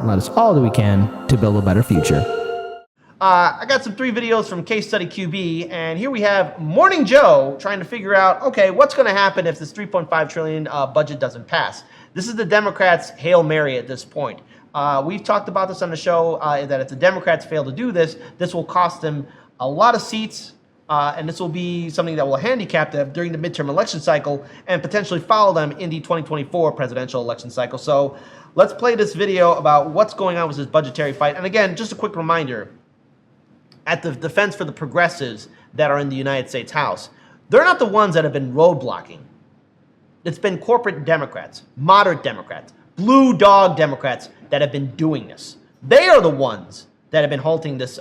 and let us all do we can to build a better future. I got some 3 videos from Case Study QB, and here we have Morning Joe trying to figure out, okay, what's going to happen if this $3.5 trillion budget doesn't pass? This is the Democrats' Hail Mary at this point. We've talked about this on the show, that if the Democrats fail to do this, this will cost them a lot of seats, and this will be something that will handicap them during the midterm election cycle and potentially follow them in the 2024 presidential election cycle. So let's play this video about what's going on with this budgetary fight. And again, just a quick reminder, at the defense for the progressives that are in the United States House, they're not the ones that have been roadblocking. It's been corporate Democrats, moderate Democrats, blue dog Democrats that have been doing this. They are the ones that have been halting this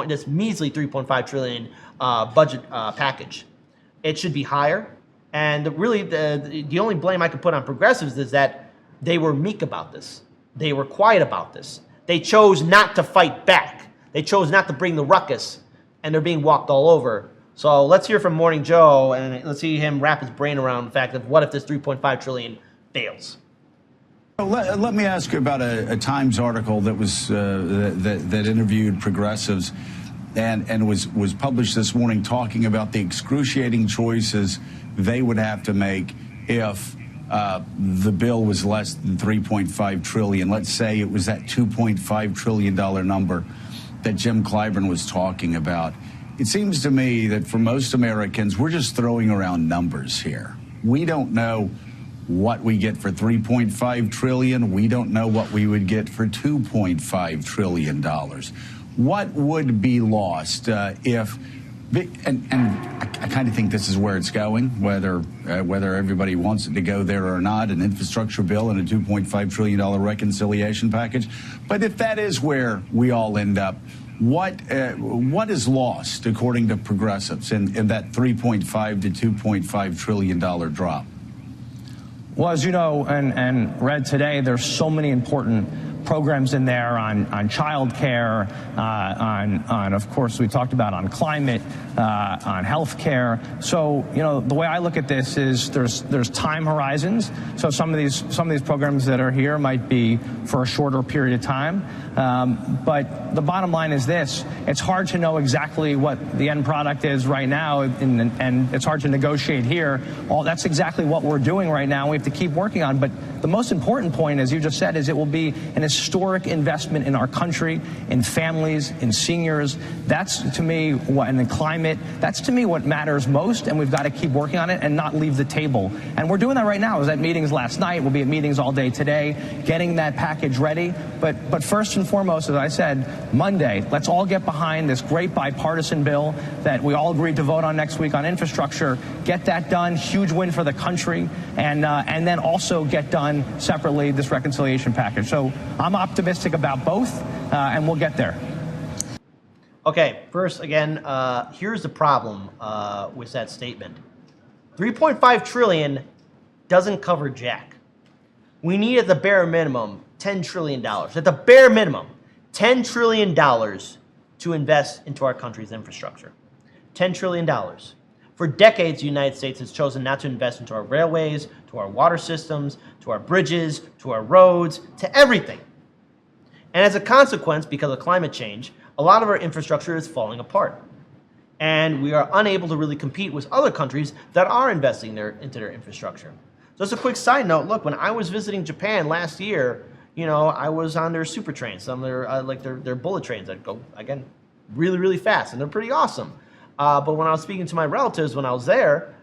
this measly $3.5 trillion budget package. It should be higher, and really the only blame I could put on progressives is that they were meek about this. They were quiet about this. They chose not to fight back. They chose not to bring the ruckus, and they're being walked all over. So let's hear from Morning Joe, and let's see him wrap his brain around the fact of what if this $3.5 trillion fails. Let me ask you about a Times article that was that interviewed progressives and was published this morning, talking about the excruciating choices they would have to make if the bill was less than $3.5 trillion. Let's say it was that $2.5 trillion number that Jim Clyburn was talking about. It seems to me that for most Americans, we're just throwing around numbers here. We don't know what we get for $3.5 trillion. We don't know what we would get for $2.5 trillion. What would be lost if, and I kind of think this is where it's going, whether everybody wants it to go there or not, an infrastructure bill and a $2.5 trillion reconciliation package. But if that is where we all end up, what is lost, according to progressives, in that $3.5 to $2.5 trillion drop? Well, as you know and read today, there's so many important programs in there on child care, on of course we talked about on climate, on health care. So the way I look at this is there's time horizons. So some of these programs that are here might be for a shorter period of time. But the bottom line is this: it's hard to know exactly what the end product is right now, and it's hard to negotiate here. That's exactly what we're doing right now. We have to keep working on. But the most important point, as you just said, is it will be an historic investment in our country, in families, in seniors. That's to me and in climate. That's to me what matters most, and we've got to keep working on it and not leave the table. And we're doing that right now. I was at meetings last night. We'll be at meetings all day today, getting that package ready. But first and foremost, as I said, Monday, let's all get behind this great bipartisan bill that we all agreed to vote on next week on infrastructure. Get that done. Huge win for the country. And then also get done separately this reconciliation package. So I'm optimistic about both, and we'll get there. Okay, first, again, here's the problem with that statement. $3.5 trillion doesn't cover jack. We need, at the bare minimum, $10 trillion. At the bare minimum, $10 trillion to invest into our country's infrastructure. $10 trillion. For decades, the United States has chosen not to invest into our railways, to our water systems, to our bridges, to our roads, to everything. And as a consequence, because of climate change, a lot of our infrastructure is falling apart. And we are unable to really compete with other countries that are investing into their infrastructure. So just a quick side note, look, when I was visiting Japan last year, I was on their super trains, some of their bullet trains that go, again, really, really fast, and they're pretty awesome. But when I was speaking to my relatives when I was there,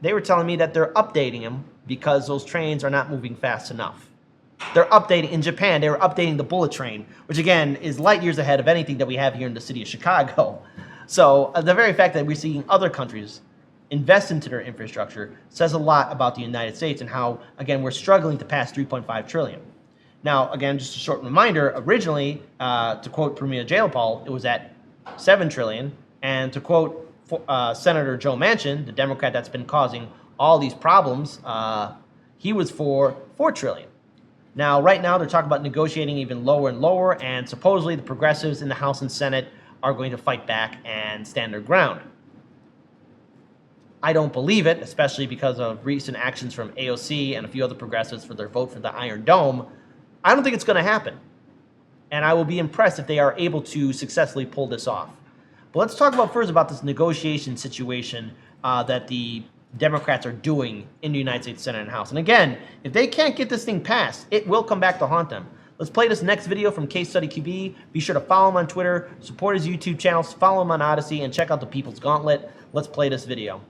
they were telling me that they're updating them because those trains are not moving fast enough. They're updating, in Japan, they were updating the bullet train, which again is light years ahead of anything that we have here in the city of Chicago. So the very fact that we're seeing other countries invest into their infrastructure says a lot about the United States and how, again, we're struggling to pass $3.5 trillion. Now, again, just a short reminder, originally, to quote Premier Jayapal, it was at $7 trillion. And to quote Senator Joe Manchin, the Democrat that's been causing all these problems, he was for $4 trillion. Now, right now, they're talking about negotiating even lower and lower, and supposedly the progressives in the House and Senate are going to fight back and stand their ground. I don't believe it, especially because of recent actions from AOC and a few other progressives for their vote for the Iron Dome. I don't think it's going to happen. And I will be impressed if they are able to successfully pull this off. But let's talk about first about this negotiation situation that the Democrats are doing in the United States Senate and House. And again, if they can't get this thing passed, it will come back to haunt them. Let's play this next video from Case Study QB. Be sure to follow him on Twitter, support his YouTube channels, follow him on Odyssey, and check out the People's Gauntlet. Let's play this video.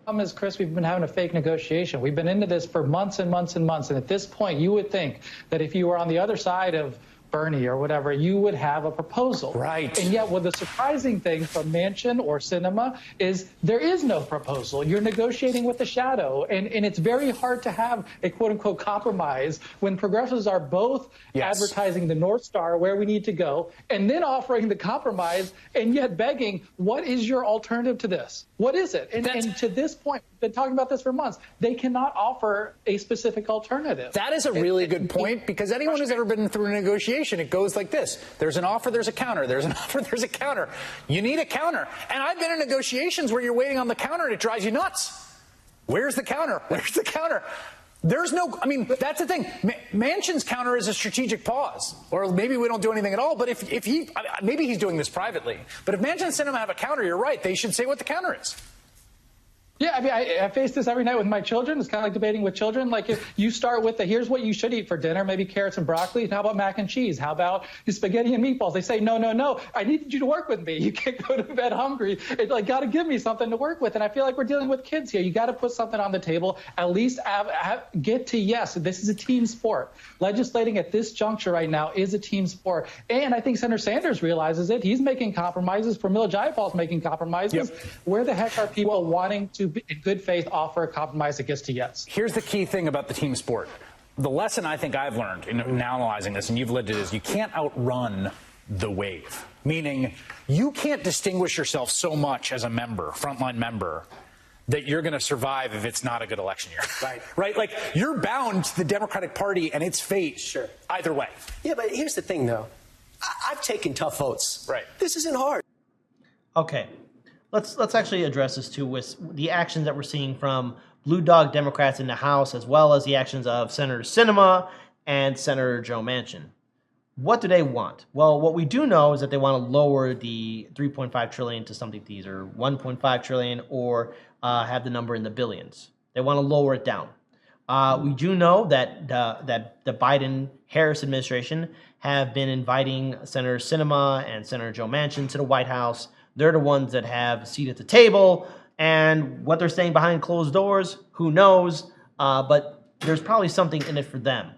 Problem is, Chris, we've been having a fake negotiation. We've been into this for months and months and months. And at this point, you would think that if you were on the other side of Bernie or whatever, you would have a proposal. Right. And yet, the surprising thing from Manchin or Sinema is there is no proposal. You're negotiating with the shadow. And it's very hard to have a quote-unquote compromise when progressives are both advertising the North Star, where we need to go, and then offering the compromise, and yet begging, what is your alternative to this? What is it? And to this point, we've been talking about this for months. They cannot offer a specific alternative. That is a really good point, because anyone who's ever been through a negotiation, it goes like this. There's an offer, there's a counter. There's an offer, there's a counter. You need a counter. And I've been in negotiations where you're waiting on the counter and it drives you nuts. Where's the counter? Where's the counter? There's no, I mean, that's the thing. Manchin's counter is a strategic pause. Or maybe we don't do anything at all. But if he, maybe he's doing this privately. But if Manchin and Sinema have a counter, you're right. They should say what the counter is. Yeah, I mean, I face this every night with my children. It's kind of like debating with children. Like, if you start with here's what you should eat for dinner, maybe carrots and broccoli. How about mac and cheese? How about spaghetti and meatballs? They say, no, no, no. I need you to work with me. You can't go to bed hungry. It's like, got to give me something to work with. And I feel like we're dealing with kids here. You got to put something on the table. At least get to yes. This is a team sport. Legislating at this juncture right now is a team sport. And I think Senator Sanders realizes it. He's making compromises. Pramila Jayapal's making compromises. Yep. Where the heck are people wanting to, in good faith, offer a compromise that gets to yes? Here's the key thing about the team sport. The lesson I think I've learned in analyzing this, and you've lived it, is you can't outrun the wave. Meaning, you can't distinguish yourself so much as a member, frontline member, that you're going to survive if it's not a good election year. Right. Right? Like, you're bound to the Democratic Party and its fate either way. Yeah, but here's the thing, though. I've taken tough votes. Right. This isn't hard. Okay. Let's actually address this too with the actions that we're seeing from Blue Dog Democrats in the House, as well as the actions of Senator Sinema and Senator Joe Manchin. What do they want? Well, what we do know is that they want to lower the $3.5 trillion to something either $1.5 trillion or have the number in the billions. They want to lower it down. We do know that the Biden-Harris administration have been inviting Senator Sinema and Senator Joe Manchin to the White House. They're the ones that have a seat at the table, and what they're saying behind closed doors, who knows? But there's probably something in it for them.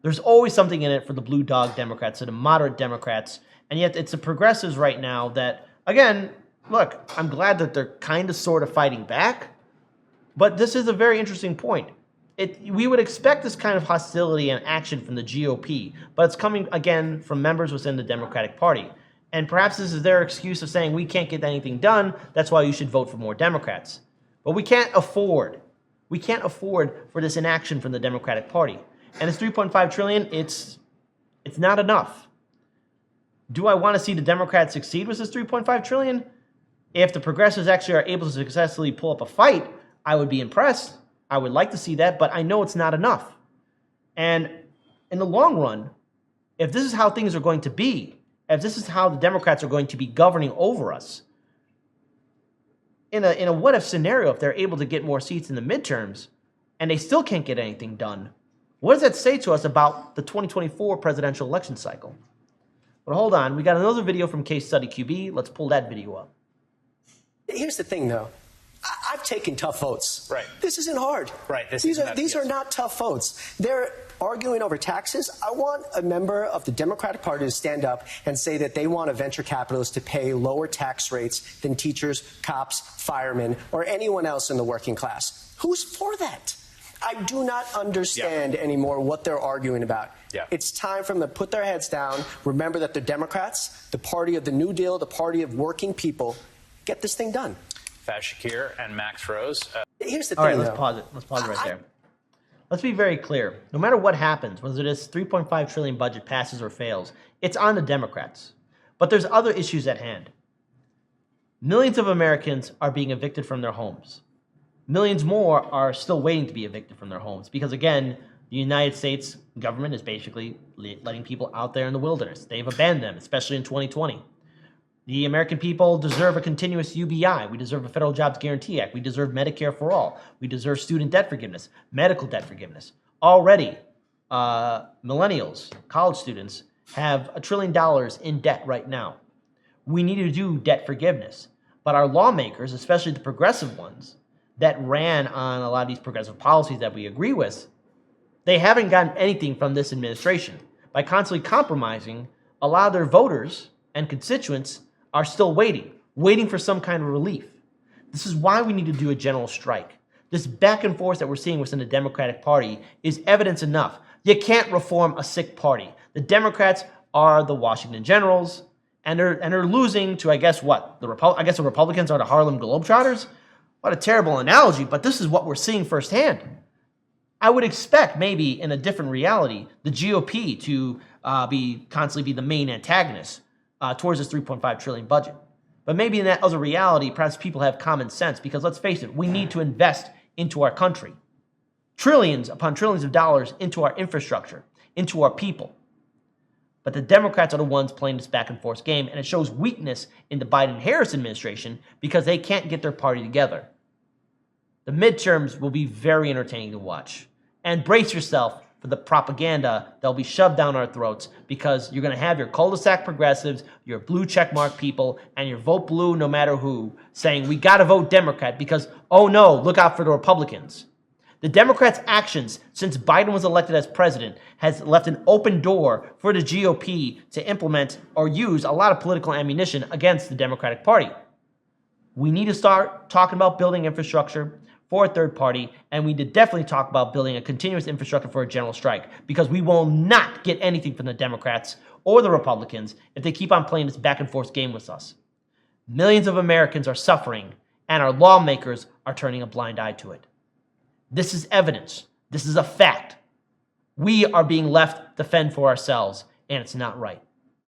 There's always something in it for the Blue Dog Democrats, so the moderate Democrats, and yet it's the progressives right now that, again, look, I'm glad that they're kind of sort of fighting back, but this is a very interesting point. We would expect this kind of hostility and action from the GOP, but it's coming, again, from members within the Democratic Party. And perhaps this is their excuse of saying we can't get anything done, that's why you should vote for more Democrats. But we can't afford for this inaction from the Democratic Party. And it's $3.5 trillion, it's not enough. Do I want to see the Democrats succeed with this $3.5 trillion? If the progressives actually are able to successfully pull up a fight, I would be impressed. I would like to see that, but I know it's not enough. And in the long run, if this is how things are going to be, if this is how the Democrats are going to be governing over us, in a what-if scenario, if they're able to get more seats in the midterms and they still can't get anything done, what does that say to us about the 2024 presidential election cycle? But hold on, we got another video from Case Study QB. Let's pull that video up. Here's the thing, though. I've taken tough votes. Right. This isn't hard. Right. These are not tough votes. They're arguing over taxes. I want a member of the Democratic Party to stand up and say that they want a venture capitalist to pay lower tax rates than teachers, cops, firemen, or anyone else in the working class. Who's for that? I do not understand anymore what they're arguing about. Yeah. It's time for them to put their heads down, remember that the Democrats, the party of the New Deal, the party of working people, get this thing done. Faz Shakir and Max Rose. Here's the All thing, right, let's pause it. Let's pause it right there. Let's be very clear. No matter what happens, whether this $3.5 trillion budget passes or fails, it's on the Democrats. But there's other issues at hand. Millions of Americans are being evicted from their homes. Millions more are still waiting to be evicted from their homes because, again, The United States government is basically letting people out there in the wilderness. They've abandoned them, especially in 2020. The American people deserve a continuous UBI. We deserve a Federal Jobs Guarantee Act. We deserve Medicare for all. We deserve student debt forgiveness, medical debt forgiveness. Already, millennials, college students, have $1 trillion in debt right now. We need to do debt forgiveness. But our lawmakers, especially the progressive ones, that ran on a lot of these progressive policies that we agree with, they haven't gotten anything from this administration. By constantly compromising, a lot of their voters and constituents are still waiting for some kind of relief. This is why we need to do a general strike. This back and forth that we're seeing within the Democratic Party is evidence enough. You can't reform a sick party. The Democrats are the Washington Generals, and they're losing to, I guess, what? I guess the Republicans are the Harlem Globetrotters? What a terrible analogy, but this is what we're seeing firsthand. I would expect maybe in a different reality, the GOP to constantly be the main antagonist towards this $3.5 trillion budget. But maybe in that other reality, perhaps people have common sense, because let's face it, we need to invest into our country. Trillions upon trillions of dollars into our infrastructure, into our people. But the Democrats are the ones playing this back and forth game, and it shows weakness in the Biden-Harris administration because they can't get their party together. The midterms will be very entertaining to watch. And brace yourself for the propaganda that will be shoved down our throats, because you're going to have your cul-de-sac progressives, your blue checkmark people, and your vote blue no matter who saying, we got to vote Democrat because, oh no, look out for the Republicans. The Democrats' actions since Biden was elected as president has left an open door for the GOP to implement or use a lot of political ammunition against the Democratic Party. We need to start talking about building infrastructure for a third party, and we did definitely talk about building a continuous infrastructure for a general strike, because we will not get anything from the Democrats or the Republicans if they keep on playing this back and forth game with us. Millions of Americans are suffering, and our lawmakers are turning a blind eye to it. This is evidence. This is a fact. We are being left to fend for ourselves, and it's not right.